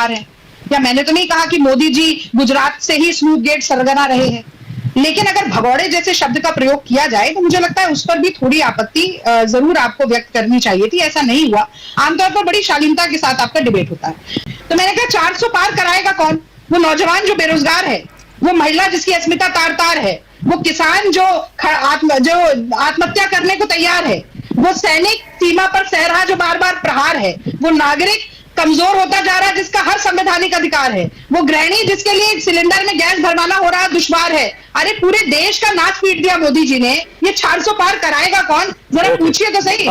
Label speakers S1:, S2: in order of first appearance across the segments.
S1: बेरोजगार हैं, या मैंने तो नहीं कहा कि मोदी जी गुजरात से ही स्लूप गेट सरगना रहे हैं, लेकिन अगर भगौड़े जैसे शब्द का प्रयोग किया जाए तो मुझे लगता है उस पर भी थोड़ी आपत्ति जरूर आपको व्यक्त करनी चाहिए थी। ऐसा नहीं हुआ, आमतौर पर बड़ी शालीनता के साथ आपका डिबेट होता है। तो मैंने कहा 400 पार कराएगा कौन? वो नौजवान जो बेरोजगार है, वो महिला जिसकी अस्मिता तार तार है, वो किसान जो आत्महत्या करने को तैयार है, वो सैनिक सीमा पर सह रहा जो बार बार प्रहार है, वो नागरिक कमजोर होता जा रहा है जिसका हर संवैधानिक अधिकार है, वो गृहिणी जिसके लिए सिलेंडर में गैस भरवाना हो रहा दुश्वार है। अरे पूरे देश का नाच पीट दिया मोदी जी ने, ये 400 पार कराएगा कौन? जरा पूछिए तो सही।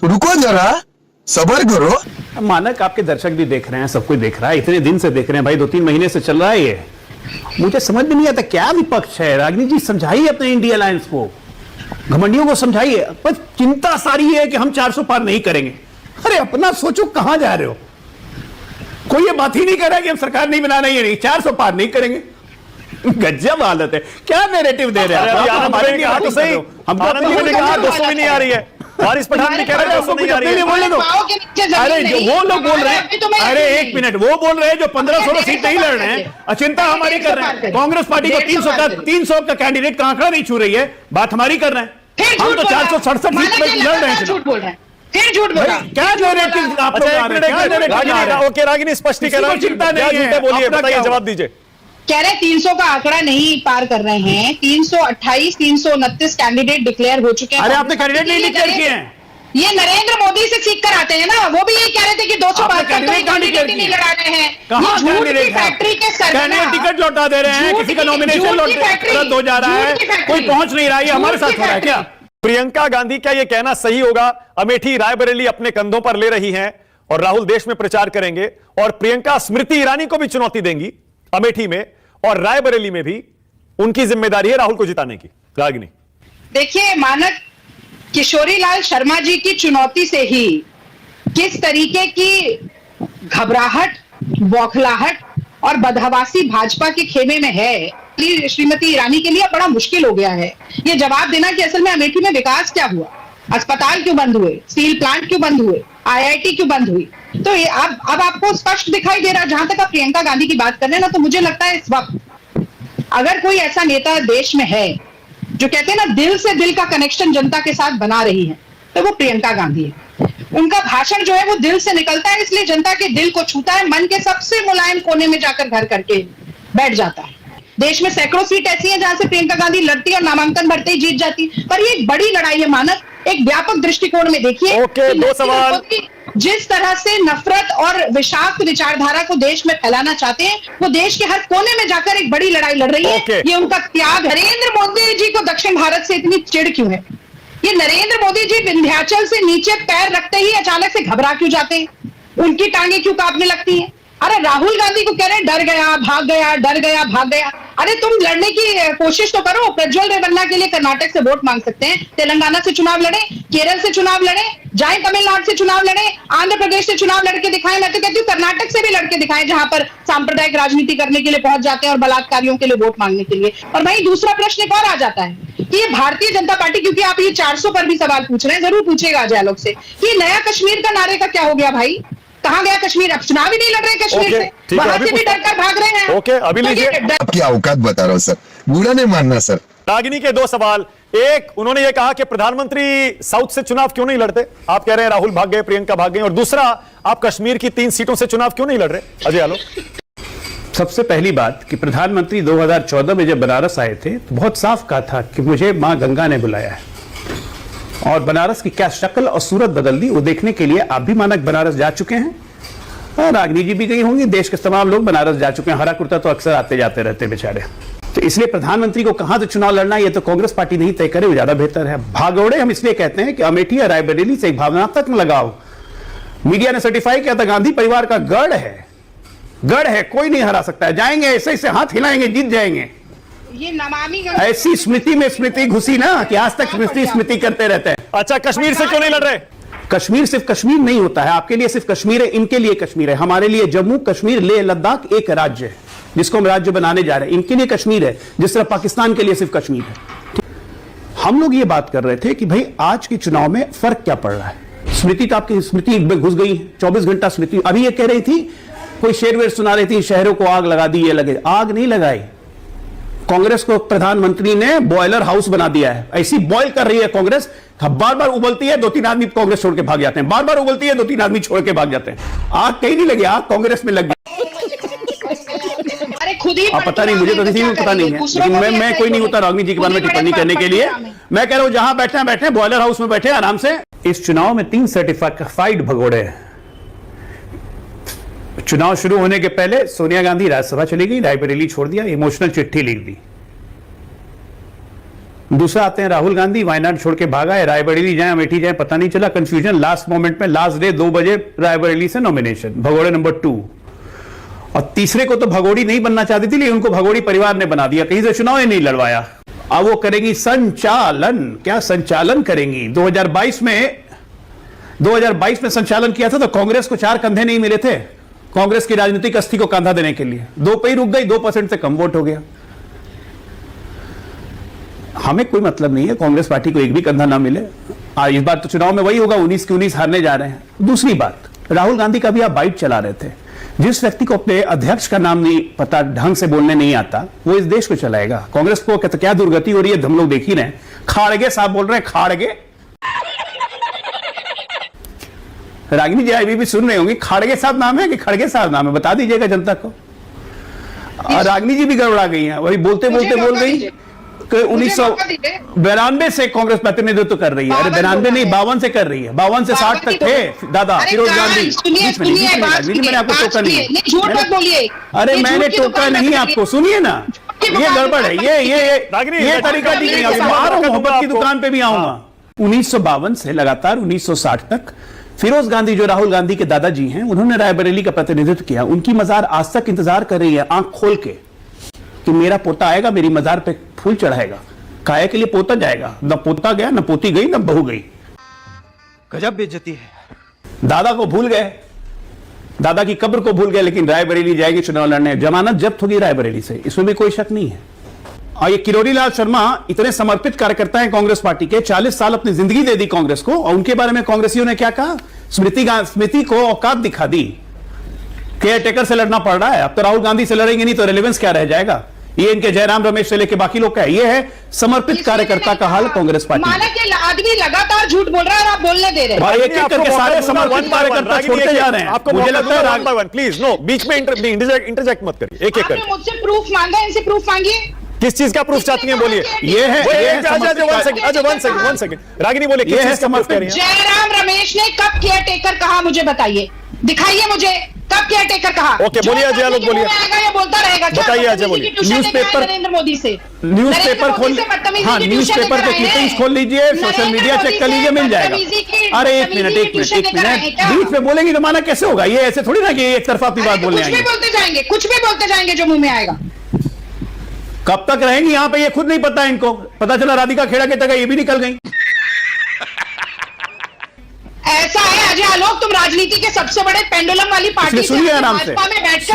S2: रुको जरा, सब्र करो।
S3: मानक आपके दर्शक भी देख रहे हैं, सब कोई देख रहा है, इतने दिन से देख रहे हैं भाई, 2-3 महीने से चल रहा है ये। मुझे समझ में नहीं आता क्या विपक्ष है। रागिनी जी समझाइए अपने इंडिया अलायंस को, घमंडियों को समझाइए, पर चिंता सारी है कि हम 400 पार नहीं करेंगे। अरे अपना सोचो, कहां जा रहे हो? कोई ये बात ही नहीं कर रहा कि हम सरकार नहीं बनाना, ये नहीं 400 पार नहीं करेंगे। गजब हालत है, क्या नैरेटिव दे रहे हैं आप?
S4: हमारे कहा तो सही, हम ने कहा 200 भी नहीं आ रही है, वारिस पठान भी कह रहे हैं 200 नहीं आ रही है। अरे जो वो लोग बोल रहे हैं, अरे एक मिनट, वो बोल रहे हैं जो 15-16 सीट नहीं लड़ रहे हैं, अचिंता हमारी कर रहे हैं। कांग्रेस पार्टी को 300 का कैंडिडेट का आंकड़ा नहीं छू रही है, बात हमारी कर रहे हैं। हम तो 467 सीट पे लड़ रहे हैं।
S1: झूठ बोल रहे हैं, फिर झूठ बोला।
S3: क्या नैरेटिव आप लोग आ रहे हैं?
S4: ओके रागिनी स्पष्टीकरण,
S3: चिंता नहीं है,
S4: बोलिए, बताइए, जवाब दीजिए।
S1: कह रहे 300 का आंकड़ा नहीं पार कर रहे हैं, 328, 329 कैंडिडेट डिक्लेयर हो चुके हैं।
S3: अरे आपने कैंडिडेट नहीं डिक्लेयर किए हैं?
S1: ये नरेंद्र मोदी से सीख कर आते हैं ना, वो भी यही कह रहे थे कि 200 कैंडिडेट नहीं लड़ा रहे हैं।
S3: कहां
S1: कैंडिडेट फैक्ट्री के
S3: कैंडिडेट टिकट लौटा दे रहे हैं, किसी का नॉमिनेशन रद्द हो जा रहा है, कोई पहुंच नहीं रहा है, हमारे साथ हो रहा है क्या?
S4: प्रियंका गांधी क्या ये कहना सही होगा, अमेठी रायबरेली अपने कंधों पर ले रही हैं और राहुल देश में प्रचार करेंगे, और प्रियंका स्मृति ईरानी को भी चुनौती देंगी अमेठी में और रायबरेली में भी उनकी जिम्मेदारी है राहुल को जिताने की? रागिनी
S1: देखिए, मानक किशोरी लाल शर्मा जी की चुनौती से ही किस तरीके की घबराहट, बौखलाहट और बदहवासी भाजपा के खेमे में है, श्रीमती ईरानी के लिए बड़ा मुश्किल हो गया है ये जवाब देना कि असल में अमेठी में विकास क्या हुआ, अस्पताल क्यों बंद हुए, स्टील प्लांट क्यों बंद हुए, आईआईटी क्यों बंद हुई। तो ये अब आपको स्पष्ट दिखाई दे रहा है। जहां तक आप प्रियंका गांधी की बात कर रहे हैं ना, तो मुझे लगता है इस वक्त अगर कोई ऐसा नेता देश में है जो कहते हैं ना दिल से दिल का कनेक्शन जनता के साथ बना रही है, तो वो प्रियंका गांधी है। उनका भाषण जो है वो दिल से निकलता है, इसलिए जनता के दिल को छूता है, मन के सबसे मुलायम कोने में जाकर घर करके बैठ जाता है। देश में सैकड़ों सीट ऐसी हैं जहां से प्रियंका गांधी लड़ती और नामांकन भरते ही जीत जाती, पर ये एक बड़ी लड़ाई है मानक, एक व्यापक दृष्टिकोण में देखिए।
S4: ओके, दो सवाल।
S1: जिस तरह से नफरत और विषाक्त विचारधारा को देश में फैलाना चाहते हैं, वो देश के हर कोने में जाकर एक बड़ी लड़ाई लड़ रही है। ये उनका त्याग। नरेंद्र मोदी जी को दक्षिण भारत से इतनी चिढ़ क्यों है? ये नरेंद्र मोदी जी विंध्याचल से नीचे पैर रखते ही अचानक से घबरा क्यों जाते हैं? उनकी टांगे क्यों कांपने लगती हैं? अरे राहुल गांधी को कह रहे हैं डर गया, भाग गया, डर गया, भाग गया। अरे तुम लड़ने की कोशिश तो करो। प्रज्वल रेवन्ना के लिए कर्नाटक से वोट मांग सकते हैं, तेलंगाना से चुनाव लड़े, केरल से चुनाव लड़े, जाए तमिलनाडु से चुनाव लड़े, आंध्र प्रदेश से चुनाव लड़के दिखाएं। मैं तो कहती हूँ कर्नाटक से भी लड़के दिखाएं, जहां पर सांप्रदायिक राजनीति करने के लिए पहुंच जाते हैं और बलात्कारियों के लिए वोट मांगने के लिए। और वहीं दूसरा प्रश्न एक और आ जाता है कि ये भारतीय जनता पार्टी, क्योंकि आप ये 400 पर भी सवाल पूछ रहे हैं, जरूर पूछेगा अजय आलोक से कि नया कश्मीर का नारे का क्या हो गया भाई? कहां गया कश्मीर? अब चुनाव ही नहीं लड़ रहे कश्मीर से, वहां से भी डरकर भाग रहे हैं।
S4: ओके, अभी लीजिए।
S2: आपकी औकात बता रहा हूं सर, बुरा नहीं मानना सर।
S4: रागिनी के 2 सवाल। एक, उन्होंने ये कहा कि प्रधानमंत्री साउथ से चुनाव क्यों नहीं लड़ते? आप कह रहे हैं राहुल भाग गए, प्रियंका भाग गई। और दूसरा, आप कश्मीर की 3 सीटों से चुनाव क्यों नहीं लड़ रहे? अजय आलोक।
S3: सबसे पहली बात कि प्रधानमंत्री 2014 में जब बनारस आए थे तो बहुत साफ कहा था कि मुझे मां गंगा ने बुलाया है, और बनारस की क्या शक्ल और सूरत बदल दी वो देखने के लिए आप भी मानक बनारस जा चुके हैं, और रागिनी जी भी गई होंगी। देश के तमाम लोग बनारस जा चुके हैं। हरा कुर्ता तो अक्सर आते जाते रहते बेचारे। तो इसलिए प्रधानमंत्री को कहां से चुनाव लड़ना ये तो कांग्रेस पार्टी नहीं तय करे, वो ज्यादा बेहतर है। भागौड़े हम इसलिए कहते हैं कि अमेठी और रायबरेली से एक भावनात्मक लगाव मीडिया ने सर्टिफाई किया था, गांधी परिवार का गढ़ है, कोई नहीं हरा सकता है। जाएंगे ऐसे ऐसे हाथ हिलाएंगे, जीत जाएंगे।
S1: ये नमामि
S3: ऐसी स्मृति में स्मृति घुसी ना कि आज तक स्मृति करते रहते हैं।
S4: अच्छा, कश्मीर से क्यों नहीं लड़ रहे?
S3: कश्मीर सिर्फ कश्मीर नहीं होता है, आपके लिए सिर्फ कश्मीर है, इनके लिए कश्मीर है। हमारे लिए जम्मू कश्मीर लेह लद्दाख एक राज्य है जिसको हम राज्य बनाने जा रहे हैं। इनके लिए कश्मीर है जिस तरह पाकिस्तान के लिए सिर्फ कश्मीर है। हम लोग ये बात कर रहे थे कि भाई आज के चुनाव में फर्क क्या पड़ रहा है। स्मृति तो आपकी स्मृति घुस गई, 24 घंटा स्मृति। अभी ये कह रही थी कोई शेर वेर सुना रही थी, शहरों को आग लगा दी, ये लगे, आग नहीं लगाई। कांग्रेस को प्रधानमंत्री ने बॉयलर हाउस बना दिया है। ऐसी बॉयल कर रही है कांग्रेस, बार बार उबलती है, 2-3 आदमी कांग्रेस छोड़ के भाग जाते हैं, बार बार उबलती है, 2-3 आदमी छोड़ के भाग जाते हैं। आग कहीं नहीं लगी, आग कांग्रेस में लग गई।
S1: अरे खुद ही
S3: पता नहीं, मुझे तो किसी को पता नहीं है, लेकिन मैं कोई नहीं होता रागिनी जी के बारे में टिप्पणी करने के लिए। मैं कह रहा हूं जहां बैठे बॉयलर हाउस में बैठे आराम से। इस चुनाव में 3 सर्टिफाइड भगोड़े हैं। चुनाव शुरू होने के पहले सोनिया गांधी राज्यसभा चली गई, रायबरेली छोड़ दिया, इमोशनल चिट्ठी लिख दी। दूसरा आते हैं राहुल गांधी, वायनाड छोड़ के भागा है, रायबरेली जाए अमेठी जाए पता नहीं चला, कंफ्यूजन, लास्ट मोमेंट में, लास्ट डे 2 बजे रायबरेली से नॉमिनेशन, भगोड़े नंबर 2। और तीसरे को तो भगोड़ी नहीं बनना चाहती थी, लेकिन उनको भगोड़ी परिवार ने बना दिया, कहीं से चुनाव ही नहीं लड़वाया। अब वो करेंगी संचालन, क्या संचालन करेंगी। 2022 में संचालन किया था तो कांग्रेस को 4 कंधे नहीं मिले थे कांग्रेस की राजनीतिक अस्थि को कंधा देने के लिए, 2 पे ही रुक गई, 2% से कम वोट हो गया। हमें कोई मतलब नहीं है कांग्रेस पार्टी को एक भी कंधा ना मिले। इस बार तो चुनाव में वही होगा, 19 के 19 हारने जा रहे हैं। दूसरी बात, राहुल गांधी का भी आप बाइट चला रहे थे, जिस व्यक्ति को अपने अध्यक्ष का नाम नहीं पता, ढंग से बोलने नहीं आता, वो इस देश को चलाएगा। कांग्रेस को क्या दुर्गति हो रही है हम लोग देख ही रहे हैं। खाड़गे साहब बोल रहे हैं, खाड़गे, रागिनी जी अभी भी सुन रहे होंगे, खाड़गे साहब नाम है कि खड़गे साहब नाम है, बता दीजिएगा जनता को। और रागिनी जी भी गड़बड़ा गई हैं, वही बोलते बोल गई कि 1992 से कांग्रेस प्रतिनिधित्व कर रही है। अरे 92 नहीं, 52 से कर रही है, 52 से 60 तक थे दादा फिरोज गांधी। मैंने आपको टोका नहीं,
S1: झूठ मत बोलिए।
S3: अरे मैंने टोका नहीं आपको, सुनिए ना, ये गड़बड़ है, ये तरीका ठीक नहीं है। मोहब्बत की दुकान पे भी आऊंगा। 1952 से लगातार 1960 तक फिरोज गांधी जो राहुल गांधी के दादाजी हैं, उन्होंने रायबरेली का प्रतिनिधित्व किया। उनकी मजार आज तक इंतजार कर रही है आंख खोल के कि मेरा पोता आएगा, मेरी मजार पे फूल चढ़ाएगा। काहे के लिए पोता जाएगा, न पोता गया, न पोती गई, न बहू गई।
S5: गजब बेइज्जती है।
S3: दादा को भूल गए, दादा की कब्र को भूल गए, लेकिन रायबरेली जाएगी चुनाव लड़ने, जमानत जब्त होगी रायबरेली से, इसमें भी कोई शक नहीं है। और ये किरोड़ी लाल शर्मा इतने समर्पित कार्यकर्ता हैं कांग्रेस पार्टी के, 40 साल अपनी जिंदगी दे दी कांग्रेस को, और उनके बारे में कांग्रेसियों ने क्या कहा, स्मृति को औकात दिखा दी। केयर टेकर से लड़ना पड़ रहा है, अब तो राहुल गांधी से लड़ेंगे नहीं तो रेलेवेंस क्या रह जाएगा। ये इनके जयराम रमेश से लेके बाकी लोग का है। ये है समर्पित कार्यकर्ता का हाल कांग्रेस पार्टी।
S1: माना कि आदमी लगातार झूठ बोल रहा है और आप बोलने दे रहे हैं।
S3: एक एक करके सारे समर्पित कार्यकर्ता छोड़ते जा रहे हैं।
S4: आपको मुझे लगता है प्लीज नो, बीच में इंटरजेक्ट मत करिए। एक एक करके
S1: मुझसे प्रूफ मांगा, इनसे प्रूफ मांगिए।
S4: किस चीज का प्रूफ चाहती हैं, बोलिए।
S3: ये है
S4: वन सेकंड रागिनी बोलिए, किस चीज का प्रूफ कह रही हैं?
S1: जयराम रमेश ने कब केयर टेकर कहा, मुझे बताइए, दिखाइए मुझे कब केयर टेकर कहा।
S4: ओके, बोलिए अजय आलोक, बोलिए।
S1: बोलता रहेगा,
S4: बताइए अजय, बोलिए।
S3: न्यूज़पेपर,
S1: नरेंद्र मोदी से
S3: न्यूज़पेपर खोल, हाँ न्यूज़पेपर के क्लिपिंग्स खोल लीजिए, सोशल मीडिया चेक कर लीजिए, मिल जाएगा। अरे एक मिनट बीच में बोलेंगे तो माना कैसे होगा, ये ऐसे थोड़ी ना कि एक तरफा अपनी बात बोलने आएंगे।
S1: कुछ भी बोलते जाएंगे जो मुंह में आएगा।
S3: कब तक रहेंगी यहाँ पे, ये खुद नहीं पता इनको। पता चला राधिका खेड़ा के तक ये भी निकल गई।
S1: ऐसा है अजय आलोक, तुम राजनीति के सबसे बड़े पेंडुलम वाली पार्टी
S3: सुनिए आराम से,
S1: भाजपा में बैठकर